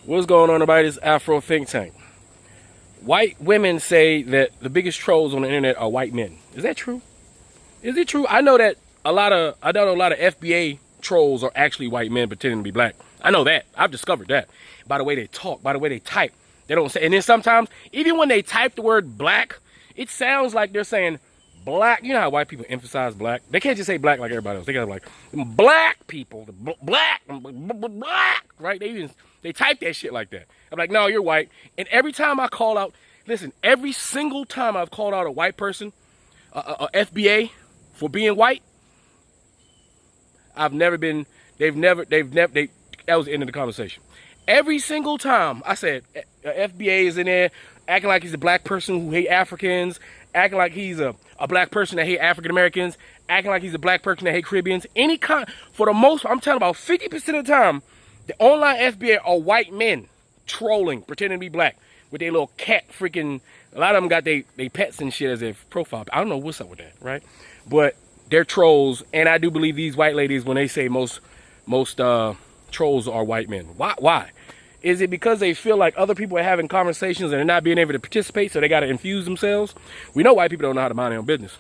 What's going on, everybody? This Afro Think Tank. White women say that the biggest trolls on the internet are white men. Is that true? Is it true? I know that a lot of FBA trolls are actually white men pretending to be black. I know that. I've discovered that. By the way they talk, by the way they type. They don't say, and then sometimes, even when they type the word black, it sounds like they're saying black. You know how white people emphasize black? They can't just say black like everybody else. They gotta be like, black people, black, right? They type that shit like that. I'm like, no, you're white. And every time I call out, listen, every single time I've called out a white person, a FBA, for being white, that was the end of the conversation. Every single time I said, FBA is in there acting like he's a black person who hate Africans, acting like he's a black person that hate African Americans, acting like he's a black person that hate Caribbeans, for the most, I'm telling about 50% of the time, the online FBA are white men trolling, pretending to be black with their little cat freaking, a lot of them got they pets and shit as their profile. I don't know what's up with that, right? But they're trolls, and I do believe these white ladies, when they say most trolls are white men. Why? Is it because they feel like other people are having conversations and they're not being able to participate, so they got to infuse themselves? We know white people don't know how to mind their own business,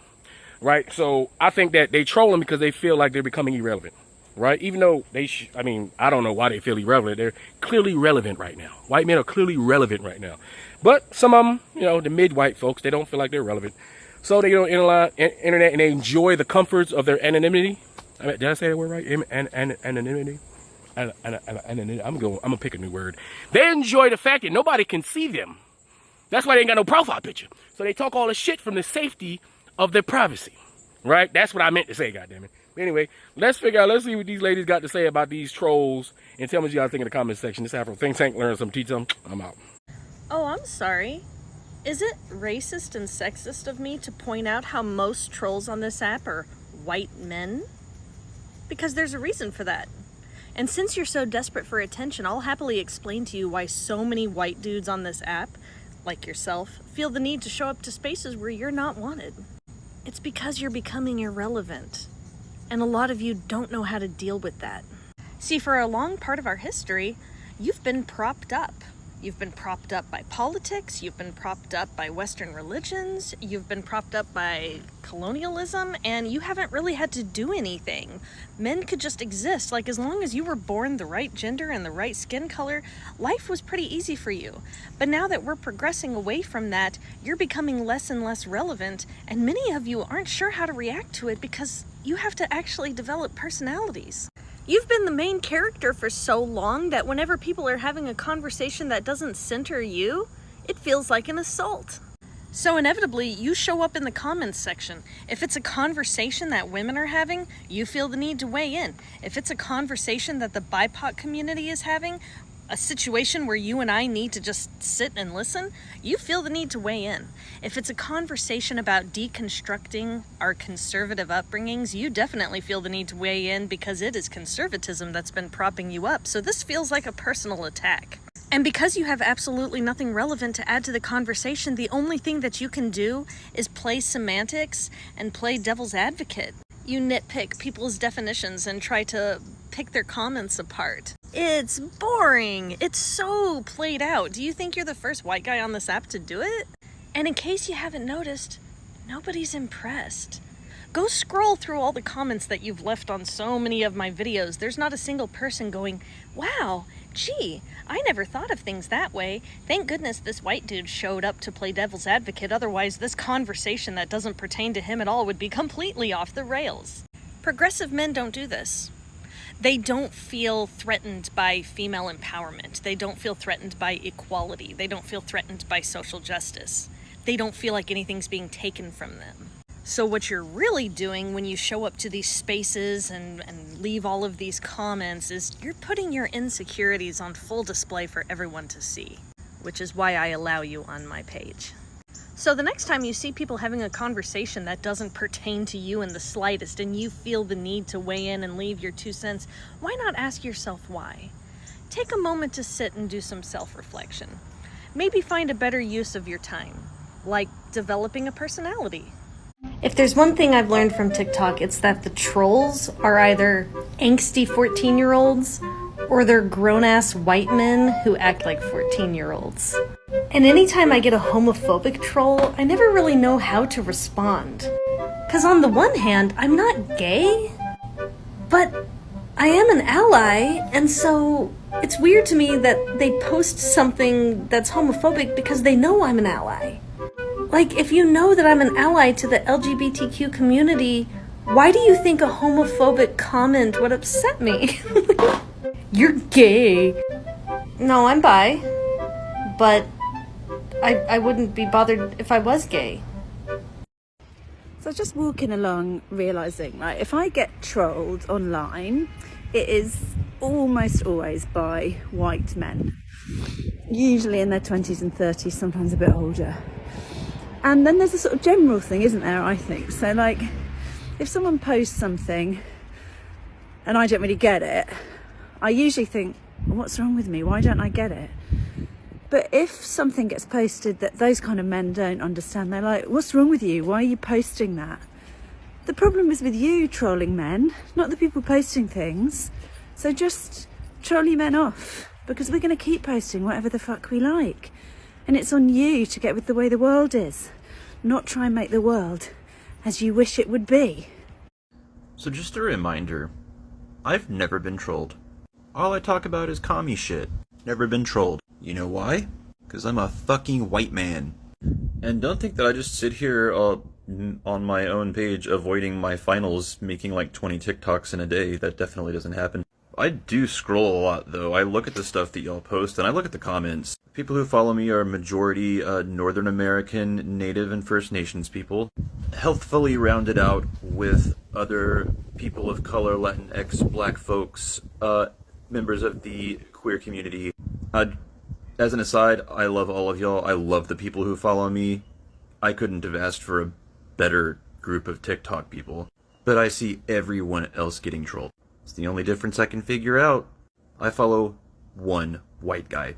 right? So I think that they troll them because they feel like they're becoming irrelevant, right? Even though I don't know why they feel irrelevant. They're clearly relevant right now. White men are clearly relevant right now. But some of them, the mid-white folks, they don't feel like they're relevant. So they go on internet and they enjoy the comforts of their anonymity. Did I say that word right? Anonymity? I'm gonna pick a new word. They enjoy the fact that nobody can see them. That's why they ain't got no profile picture. So they talk all the shit from the safety of their privacy, right? That's what I meant to say, goddammit. Anyway, let's see what these ladies got to say about these trolls, and tell me what you guys think in the comment section. This Afro Think Tank, learn some tea. I'm out. Oh, I'm sorry. Is it racist and sexist of me to point out how most trolls on this app are white men? Because there's a reason for that. And since you're so desperate for attention, I'll happily explain to you why so many white dudes on this app, like yourself, feel the need to show up to spaces where you're not wanted. It's because you're becoming irrelevant. And a lot of you don't know how to deal with that. See, for a long part of our history, you've been propped up. You've been propped up by politics, you've been propped up by Western religions, you've been propped up by colonialism, and you haven't really had to do anything. Men could just exist. Like, as long as you were born the right gender and the right skin color, life was pretty easy for you. But now that we're progressing away from that, you're becoming less and less relevant, and many of you aren't sure how to react to it because you have to actually develop personalities. You've been the main character for so long that whenever people are having a conversation that doesn't center you, it feels like an assault. So inevitably, you show up in the comments section. If it's a conversation that women are having, you feel the need to weigh in. If it's a conversation that the BIPOC community is having, a situation where you and I need to just sit and listen, you feel the need to weigh in. If it's a conversation about deconstructing our conservative upbringings, you definitely feel the need to weigh in because it is conservatism that's been propping you up. So this feels like a personal attack. And because you have absolutely nothing relevant to add to the conversation, the only thing that you can do is play semantics and play devil's advocate. You nitpick people's definitions and try to pick their comments apart. It's boring. It's so played out. Do you think you're the first white guy on this app to do it? And in case you haven't noticed, nobody's impressed. Go scroll through all the comments that you've left on so many of my videos. There's not a single person going, wow, gee, I never thought of things that way. Thank goodness this white dude showed up to play devil's advocate. Otherwise, this conversation that doesn't pertain to him at all would be completely off the rails. Progressive men don't do this. They don't feel threatened by female empowerment. They don't feel threatened by equality. They don't feel threatened by social justice. They don't feel like anything's being taken from them. So what you're really doing when you show up to these spaces and leave all of these comments is you're putting your insecurities on full display for everyone to see, which is why I allow you on my page. So the next time you see people having a conversation that doesn't pertain to you in the slightest and you feel the need to weigh in and leave your 2 cents, why not ask yourself why? Take a moment to sit and do some self-reflection. Maybe find a better use of your time, like developing a personality. If there's one thing I've learned from TikTok, it's that the trolls are either angsty 14-year-olds Or they're grown-ass white men who act like 14-year-olds. And anytime I get a homophobic troll, I never really know how to respond. 'Cause on the one hand, I'm not gay, but I am an ally, and so it's weird to me that they post something that's homophobic because they know I'm an ally. Like, if you know that I'm an ally to the LGBTQ community, why do you think a homophobic comment would upset me? You're gay. No, I'm bi, but I wouldn't be bothered if I was gay. So just walking along, realising, right, if I get trolled online, it is almost always by white men. Usually in their 20s and 30s, sometimes a bit older. And then there's a sort of general thing, isn't there, I think? So, like, if someone posts something and I don't really get it, I usually think, what's wrong with me? Why don't I get it? But if something gets posted that those kind of men don't understand, they're like, what's wrong with you? Why are you posting that? The problem is with you trolling men, not the people posting things. So just troll your men off, because we're going to keep posting whatever the fuck we like. And it's on you to get with the way the world is, not try and make the world as you wish it would be. So just a reminder, I've never been trolled. All I talk about is commie shit. Never been trolled. You know why? Because I'm a fucking white man. And don't think that I just sit here on my own page avoiding my finals, making like 20 TikToks in a day. That definitely doesn't happen. I do scroll a lot, though. I look at the stuff that y'all post, and I look at the comments. People who follow me are majority Northern American, Native, and First Nations people, healthfully rounded out with other people of color, Latinx, black folks, members of the queer community. As an aside, I love all of y'all. I love the people who follow me. I couldn't have asked for a better group of TikTok people. But I see everyone else getting trolled. It's the only difference I can figure out. I follow one white guy.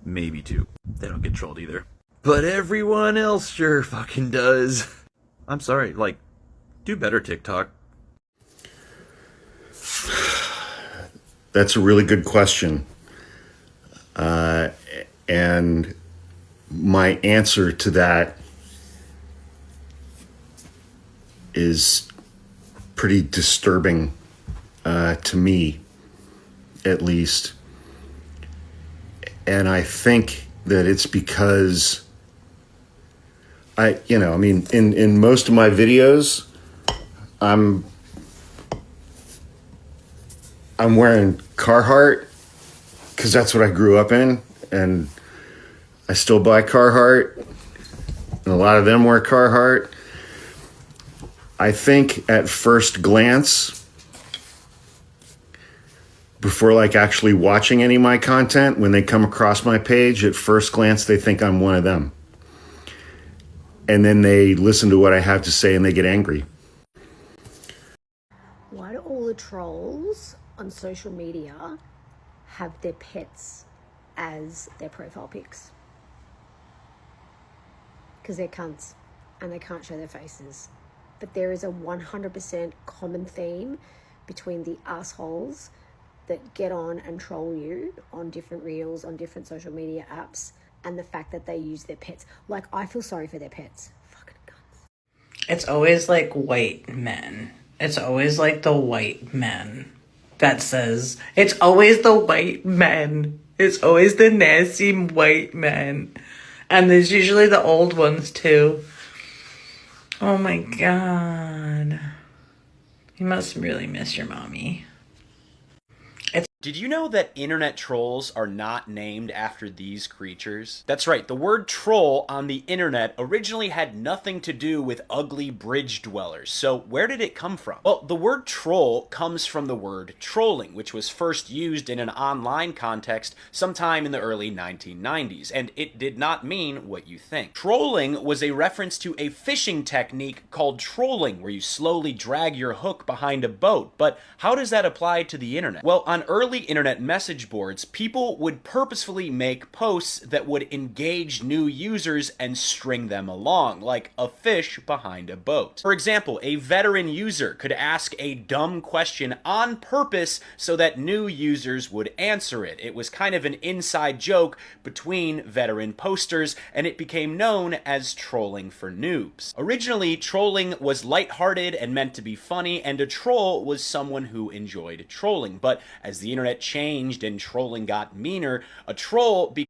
Maybe two. They don't get trolled either. But everyone else sure fucking does. I'm sorry, like, do better, TikTok. That's a really good question. And my answer to that is pretty disturbing, to me, at least. And I think that it's because in most of my videos, I'm wearing Carhartt because that's what I grew up in, and I still buy Carhartt, and a lot of them wear Carhartt. I think at first glance, before like actually watching any of my content, when they come across my page, at first glance, they think I'm one of them. And then they listen to what I have to say and they get angry. Why do all the trolls on social media have their pets as their profile pics? Because they're cunts and they can't show their faces. But there is a 100% common theme between the assholes that get on and troll you on different reels, on different social media apps, and the fact that they use their pets. Like, I feel sorry for their pets. Fucking cunts. It's always like white men. It's always like the white men that says, it's always the white men. It's always the nasty white men. And there's usually the old ones too. Oh my God. You must really miss your mommy. Did you know that internet trolls are not named after these creatures? That's right, the word troll on the internet originally had nothing to do with ugly bridge dwellers. So where did it come from? Well, the word troll comes from the word trolling, which was first used in an online context sometime in the early 1990s, and it did not mean what you think. Trolling was a reference to a fishing technique called trolling, where you slowly drag your hook behind a boat. But how does that apply to the internet? Well, on early early internet message boards, people would purposefully make posts that would engage new users and string them along, like a fish behind a boat. For example, a veteran user could ask a dumb question on purpose so that new users would answer it. It was kind of an inside joke between veteran posters, and it became known as trolling for noobs. Originally, trolling was lighthearted and meant to be funny, and a troll was someone who enjoyed trolling. But as the internet changed and trolling got meaner, a troll became